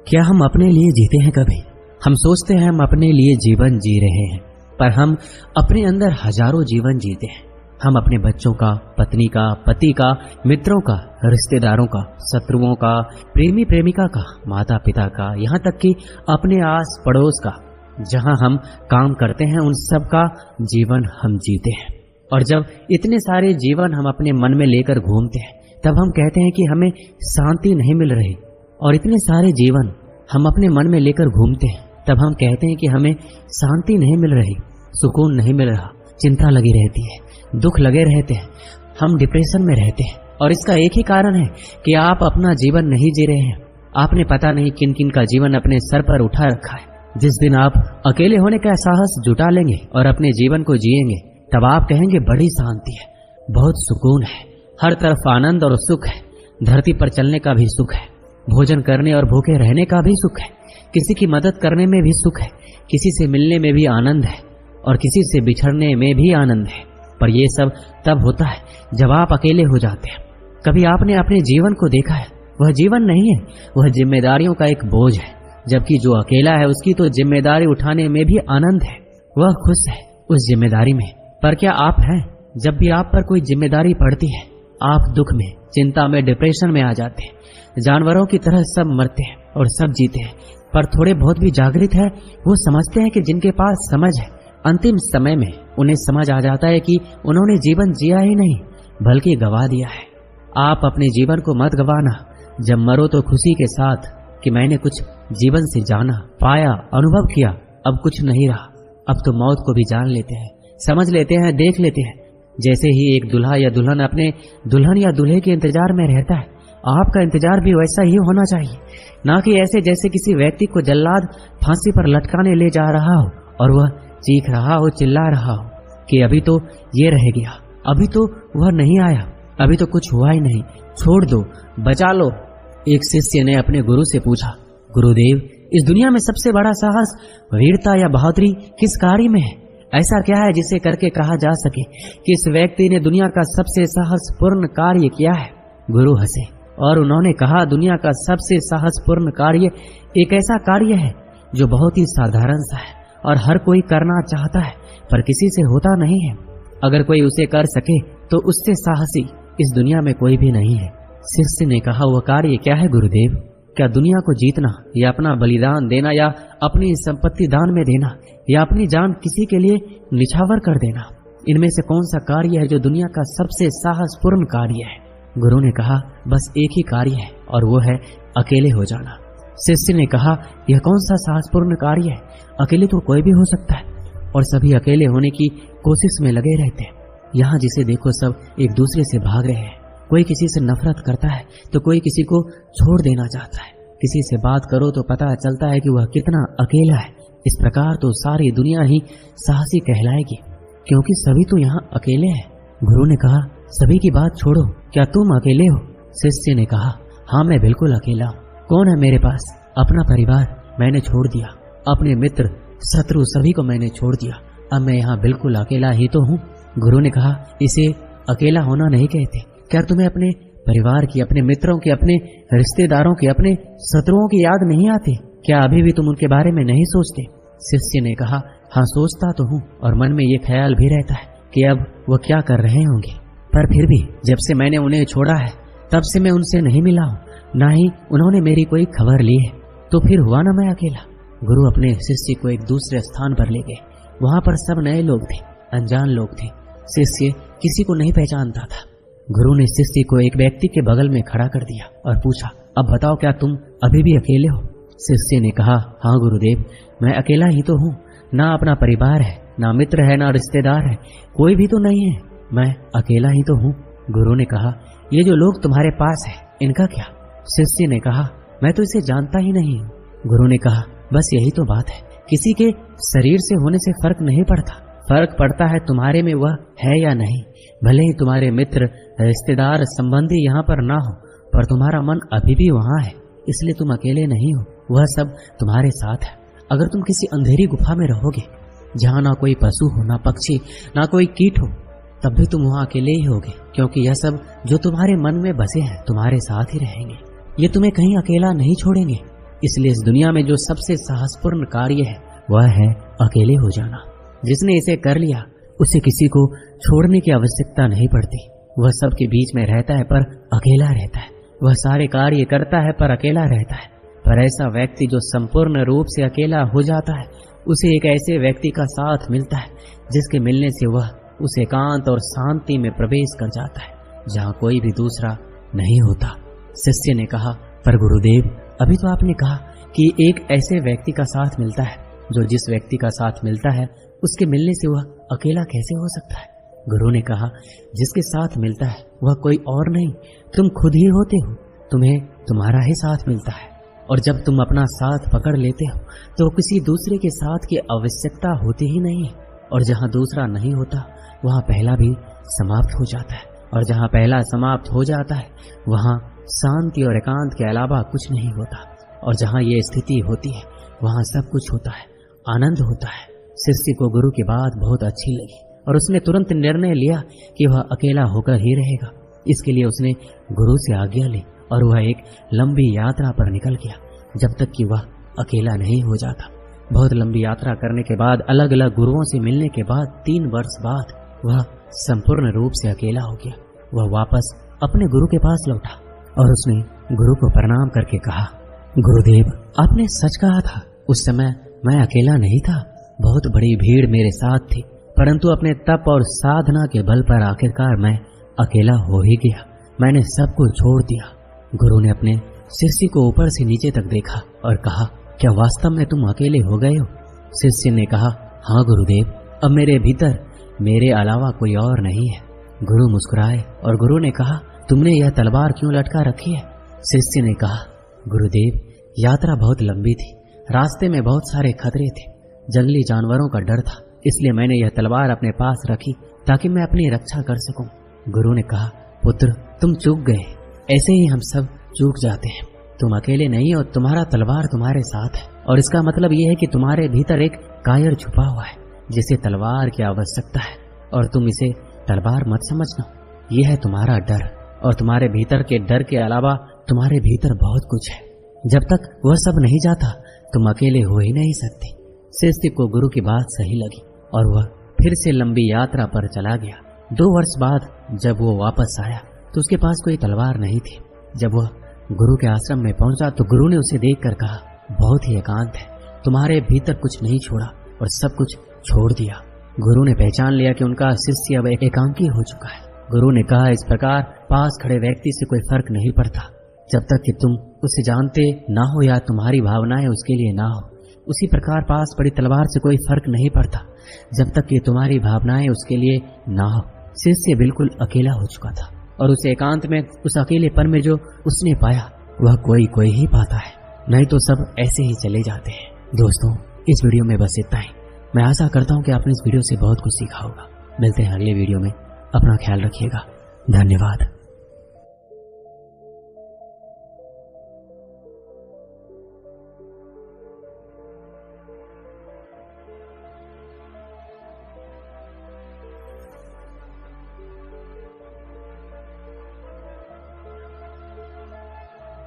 क्या हम अपने लिए जीते हैं कभी? हम सोचते हैं हम अपने लिए जीवन जी रहे हैं, पर हम अपने अंदर हजारों जीवन जीते हैं। हम अपने बच्चों का, पत्नी का, पति का, मित्रों का, रिश्तेदारों का, शत्रुओं का, प्रेमी प्रेमिका का, माता पिता का, यहाँ तक कि अपने आस पड़ोस का, जहाँ हम काम करते हैं उन सब का जीवन हम जीते हैं। और जब इतने सारे जीवन हम अपने मन में लेकर घूमते हैं, तब हम कहते हैं कि हमें शांति नहीं मिल रही। और इतने सारे जीवन हम अपने मन में लेकर घूमते हैं, तब हम कहते हैं कि हमें शांति नहीं मिल रही, सुकून नहीं मिल रहा, चिंता लगी रहती है, दुख लगे रहते हैं, हम डिप्रेशन में रहते हैं। और इसका एक ही कारण है कि आप अपना जीवन नहीं जी रहे हैं। आपने पता नहीं किन किन का जीवन अपने सर पर उठा रखा है। जिस दिन आप अकेले होने का साहस जुटा लेंगे और अपने जीवन को जिएंगे, तब आप कहेंगे बड़ी शांति है, बहुत सुकून है, हर तरफ आनंद और सुख है। धरती पर चलने का भी सुख है, भोजन करने और भूखे रहने का भी सुख है, किसी की मदद करने में भी सुख है, किसी से मिलने में भी आनंद है और किसी से बिछड़ने में भी आनंद है। पर यह सब तब होता है जब आप अकेले हो जाते हैं। कभी आपने अपने जीवन को देखा है? वह जीवन नहीं है, वह जिम्मेदारियों का एक बोझ है। जबकि जो अकेला है उसकी तो जिम्मेदारी उठाने में भी आनंद है, वह खुश है उस जिम्मेदारी में। पर क्या आप हैं? जब भी आप पर कोई जिम्मेदारी पड़ती है, आप दुख में, चिंता में, डिप्रेशन में आ जाते हैं। जानवरों की तरह सब मरते हैं और सब जीते हैं। पर थोड़े बहुत भी जागृत है, वो समझते हैं कि जिनके पास समझ है, अंतिम समय में उन्हें समझ आ जाता है कि उन्होंने जीवन जिया ही नहीं बल्कि गवा दिया है। आप अपने जीवन को मत गवाना। जब मरो तो खुशी के साथ कि मैंने कुछ जीवन से जाना, पाया, अनुभव किया। अब कुछ नहीं रहा, अब तो मौत को भी जान लेते हैं, समझ लेते हैं, देख लेते हैं। जैसे ही एक दूल्हा या दुल्हन अपने दुल्हन या दूल्हे के इंतजार में रहता है, आपका इंतजार भी वैसा ही होना चाहिए। ना कि ऐसे जैसे किसी व्यक्ति को जल्लाद फांसी पर लटकाने ले जा रहा हो और वह चीख रहा हो, चिल्ला रहा हो कि अभी तो ये रह गया, अभी तो वह नहीं आया, अभी तो कुछ हुआ ही नहीं, छोड़ दो, बचा लो। एक शिष्य ने अपने गुरु से पूछा, गुरुदेव, इस दुनिया में सबसे बड़ा साहस, वीरता या बहादुरी किस कार्य में है? ऐसा क्या है जिसे करके कहा जा सके कि इस व्यक्ति ने दुनिया का सबसे साहसपूर्ण कार्य किया है? गुरु हंसे और उन्होंने कहा, दुनिया का सबसे साहसपूर्ण कार्य एक ऐसा कार्य है जो बहुत ही साधारण सा है और हर कोई करना चाहता है पर किसी से होता नहीं है। अगर कोई उसे कर सके तो उससे साहसी इस दुनिया में कोई भी नहीं है। शिष्य ने कहा, वह कार्य क्या है गुरुदेव? क्या दुनिया को जीतना या अपना बलिदान देना या अपनी संपत्ति दान में देना या अपनी जान किसी के लिए निछावर कर देना? इनमें से कौन सा कार्य है जो दुनिया का सबसे साहसपूर्ण कार्य है? गुरु ने कहा, बस एक ही कार्य है और वो है अकेले हो जाना। शिष्य ने कहा, यह कौन सा साहसपूर्ण कार्य है? अकेले तो कोई भी हो सकता है और सभी अकेले होने की कोशिश में लगे रहते हैं। यहाँ जिसे देखो सब एक दूसरे से भाग रहे हैं। कोई किसी से नफरत करता है तो कोई किसी को छोड़ देना चाहता है। किसी से बात करो तो पता चलता है कि वह कितना अकेला है। इस प्रकार तो सारी दुनिया ही साहसी कहलाएगी, क्योंकि सभी तो यहाँ अकेले हैं। गुरु ने कहा, सभी की बात छोड़ो, क्या तुम अकेले हो? शिष्य ने कहा, हाँ, मैं बिल्कुल अकेला हूँ। कौन है मेरे पास? अपना परिवार मैंने छोड़ दिया, अपने मित्र, शत्रु सभी को मैंने छोड़ दिया। अब मैं यहाँ बिल्कुल अकेला ही तो हूँ। गुरु ने कहा, इसे अकेला होना नहीं कहते। क्या तुम्हें अपने परिवार की, अपने मित्रों की, अपने रिश्तेदारों की, अपने शत्रुओं की याद नहीं आती? क्या अभी भी तुम उनके बारे में नहीं सोचते? शिष्य ने कहा, हाँ, सोचता तो हूँ और मन में ये ख्याल भी रहता है कि अब वो क्या कर रहे होंगे। पर फिर भी जब से मैंने उन्हें छोड़ा है तब से मैं उनसे नहीं मिला हूँ, ना ही उन्होंने मेरी कोई खबर ली है। तो फिर हुआ ना मैं अकेला। गुरु अपने शिष्य को एक दूसरे स्थान पर ले गए। वहां पर सब नए लोग थे, अनजान लोग थे। शिष्य किसी को नहीं पहचानता था। गुरु ने शिष्य को एक व्यक्ति के बगल में खड़ा कर दिया और पूछा, अब बताओ, क्या तुम अभी भी अकेले हो? शिष्य ने कहा, हाँ गुरुदेव, मैं अकेला ही तो हूँ। ना अपना परिवार है, ना मित्र है, ना रिश्तेदार है, कोई भी तो नहीं है, मैं अकेला ही तो हूँ। गुरु ने कहा, ये जो लोग तुम्हारे पास है इनका क्या? शिष्य ने कहा, मैं तो इसे जानता ही नहीं हूँ। गुरु ने कहा, बस यही तो बात है, किसी के शरीर से होने से फर्क नहीं पड़ता, फर्क पड़ता है तुम्हारे में वह है या नहीं। भले ही तुम्हारे मित्र, रिश्तेदार, संबंधी यहाँ पर ना हो, पर तुम्हारा मन अभी भी वहाँ है, इसलिए तुम अकेले नहीं हो, वह सब तुम्हारे साथ है। अगर तुम किसी अंधेरी गुफा में रहोगे जहाँ ना कोई पशु हो, ना पक्षी, ना कोई कीट हो, तब भी तुम वहाँ अकेले ही होगे, क्योंकि यह सब जो तुम्हारे मन में बसे हैं तुम्हारे साथ ही रहेंगे। ये तुम्हें कहीं अकेला नहीं छोड़ेंगे। इसलिए इस दुनिया में जो सबसे साहसपूर्ण कार्य है वह है अकेले हो जाना। जिसने इसे कर लिया उसे किसी को छोड़ने की आवश्यकता नहीं पड़ती। वह सबके बीच में रहता है पर अकेला रहता है। वह सारे कार्य करता है पर अकेला रहता है। पर ऐसा व्यक्ति जो संपूर्ण रूप से अकेला हो जाता है, उसे एक ऐसे व्यक्ति का साथ मिलता है जिसके मिलने से वह उस एकांत और शांति में प्रवेश कर जाता है जहाँ कोई भी दूसरा नहीं होता। शिष्य ने कहा, पर गुरुदेव, अभी तो आपने कहा कि एक ऐसे व्यक्ति का साथ मिलता है जो जिस व्यक्ति का साथ मिलता है उसके मिलने से वह अकेला कैसे हो सकता है। गुरु ने कहा, जिसके साथ मिलता है वह कोई और नहीं, तुम खुद ही होते हो। तुम्हें तुम्हारा ही साथ मिलता है और जब तुम अपना साथ पकड़ लेते हो तो किसी दूसरे के साथ की आवश्यकता होती ही नहीं है। और जहाँ दूसरा नहीं होता वहाँ पहला भी समाप्त हो जाता है, और जहाँ पहला समाप्त हो जाता है वहाँ शांति और एकांत के अलावा कुछ नहीं होता। और जहाँ ये स्थिति होती है वहाँ सब कुछ होता है, आनंद होता है। शिष्य को गुरु की बात बहुत अच्छी लगी और उसने तुरंत निर्णय लिया कि वह अकेला होकर ही रहेगा। इसके लिए उसने गुरु से आज्ञा ली और वह एक लंबी यात्रा पर निकल गया जब तक कि वह अकेला नहीं हो जाता। बहुत लंबी यात्रा करने के बाद, अलग अलग गुरुओं से मिलने के बाद 3 वर्ष बाद वह संपूर्ण रूप से अकेला हो गया। वह वापस अपने गुरु के पास लौटा और उसने गुरु को प्रणाम करके कहा, गुरुदेव, आपने सच कहा था। उस समय मैं अकेला नहीं था, बहुत बड़ी भीड़ मेरे साथ थी, परंतु अपने तप और साधना के बल पर आखिरकार मैं अकेला हो ही गया। मैंने सब कुछ छोड़ दिया। गुरु ने अपने शिष्य को ऊपर से नीचे तक देखा और कहा, क्या वास्तव में तुम अकेले हो गए हो? शिष्य ने कहा, हाँ गुरुदेव, अब मेरे भीतर मेरे अलावा कोई और नहीं है। गुरु मुस्कुराए और गुरु ने कहा, तुमने यह तलवार क्यों लटका रखी है? शिष्य ने कहा, गुरुदेव, यात्रा बहुत लंबी थी, रास्ते में बहुत सारे खतरे थे, जंगली जानवरों का डर था, इसलिए मैंने यह तलवार अपने पास रखी ताकि मैं अपनी रक्षा कर सकूं। गुरु ने कहा, पुत्र, तुम चूक गए। ऐसे ही हम सब चूक जाते हैं। तुम अकेले नहीं और तुम्हारा तलवार तुम्हारे साथ है, और इसका मतलब यह है कि तुम्हारे भीतर एक कायर छुपा हुआ है जिसे तलवार की आवश्यकता है, और तुम इसे तलवार मत समझना। यह है तुम्हारा डर, और तुम्हारे भीतर के डर के अलावा तुम्हारे भीतर बहुत कुछ है। जब तक वह सब नहीं जाता तुम अकेले हो ही नहीं सकते। शिष्य को गुरु की बात सही लगी और वह फिर से लंबी यात्रा पर चला गया। 2 वर्ष बाद जब वो वापस आया तो उसके पास कोई तलवार नहीं थी। जब वह गुरु के आश्रम में पहुंचा तो गुरु ने उसे देखकर कहा, बहुत ही एकांत है, तुम्हारे भीतर कुछ नहीं छोड़ा और सब कुछ छोड़ दिया। गुरु ने पहचान लिया कि उनका शिष्य अब एकांकी हो चुका है। गुरु ने कहा, इस प्रकार पास खड़े व्यक्ति से कोई फर्क नहीं पड़ता जब तक कि तुम उसे जानते ना हो या तुम्हारी भावनाएं उसके लिए ना हो। उसी प्रकार पास पड़ी तलवार से कोई फर्क नहीं पड़ता जब तक कि तुम्हारी भावनाएं उसके लिए ना हो। शिष्य बिल्कुल अकेला हो चुका था और उस एकांत में, उस अकेलेपन में जो उसने पाया वह कोई ही पाता है, नहीं तो सब ऐसे ही चले जाते हैं। दोस्तों, इस वीडियो में बस इतना ही। मैं आशा करता हूँ कि आपने इस वीडियो से बहुत कुछ सीखा होगा। मिलते हैं अगले वीडियो में। अपना ख्याल रखिएगा। धन्यवाद।